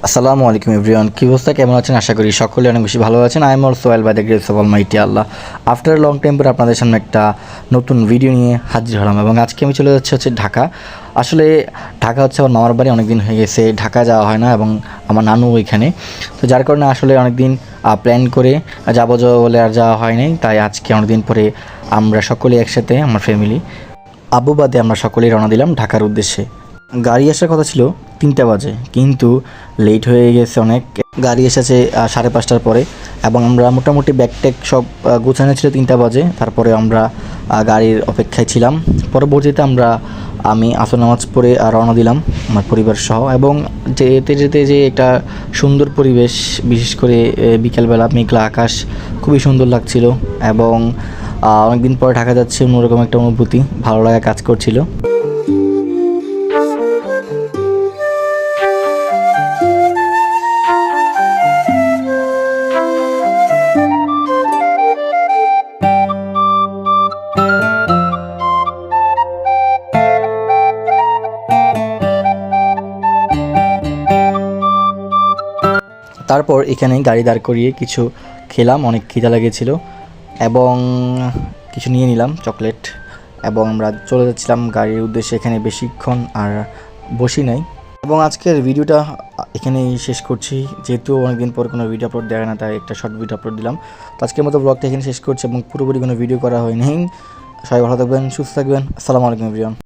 আসসালামু আলাইকুম এভরিওয়ান, কী অবস্থা, কেমন আছেন? আশা করি সকলে অনেক বেশি ভালো আছেন। I am also well by the grace of almighty Allah. After long time পরে আপনাদের সামনে একটা নতুন ভিডিও নিয়ে হাজির হলাম এবং আজকে আমি চলে যাচ্ছি ঢাকা। আসলে ঢাকা হচ্ছে আমার মামার বাড়ি, অনেক দিন হয়ে গেছে ঢাকা যাওয়া হয় না এবং আমার নানু ওইখানে, তো যার কারণে আসলে অনেক দিন প্ল্যান করে যাবো বলে আর যাওয়া হয়নি। তাই আজকে অনেক দিন পরে আমরা সকলে একসাথে, আমার ফ্যামিলি আব্বু বাদে আমরা সকলেই রওনা দিলাম ঢাকার উদ্দেশ্যে। গাড়ি আসার কথা ছিল 3টা বাজে, কিন্তু লেট হয়ে গেছে অনেক। গাড়ি এসেছে 5:30টার পরে এবং আমরা মোটামুটি ব্যাগট্যাগ সব গোছানো ছিল 3টা বাজে। তারপরে আমরা গাড়ির অপেক্ষায় ছিলাম। পরবর্তীতে আমি আসর নামাজ পড়ে রওনা দিলাম আমার পরিবার সহ, এবং যেতে যেতে যে একটা সুন্দর পরিবেশ, বিশেষ করে বিকেলবেলা মেঘলা আকাশ, খুবই সুন্দর লাগছিল এবং অনেকদিন পরে ঢাকা যাচ্ছে, অন্যরকম একটা অনুভূতি, ভালো লাগা কাজ করছিল। তারপর এখানে গাড়ি দাঁড় করিয়ে কিছু খেলাম, অনেক খিদা লেগেছিল এবং কিছু নিয়ে নিলাম চকলেট, এবং আমরা চলে যাচ্ছিলাম গাড়ির উদ্দেশ্যে। এখানে বেশিক্ষণ আর বসি নাই এবং আজকের ভিডিওটা এখানেই শেষ করছি। যেহেতু অনেকদিন পর কোনো ভিডিও আপলোড দেয় না, তাই একটা শর্ট ভিডিও আপলোড দিলাম। তো আজকের মতো ব্লগটা এখানে শেষ করছি এবং পুরোপুরি কোনো ভিডিও করা হয়নি। সবাই ভালো থাকবেন, সুস্থ থাকবেন। আসসালামু আলাইকুম এভরিওয়ান।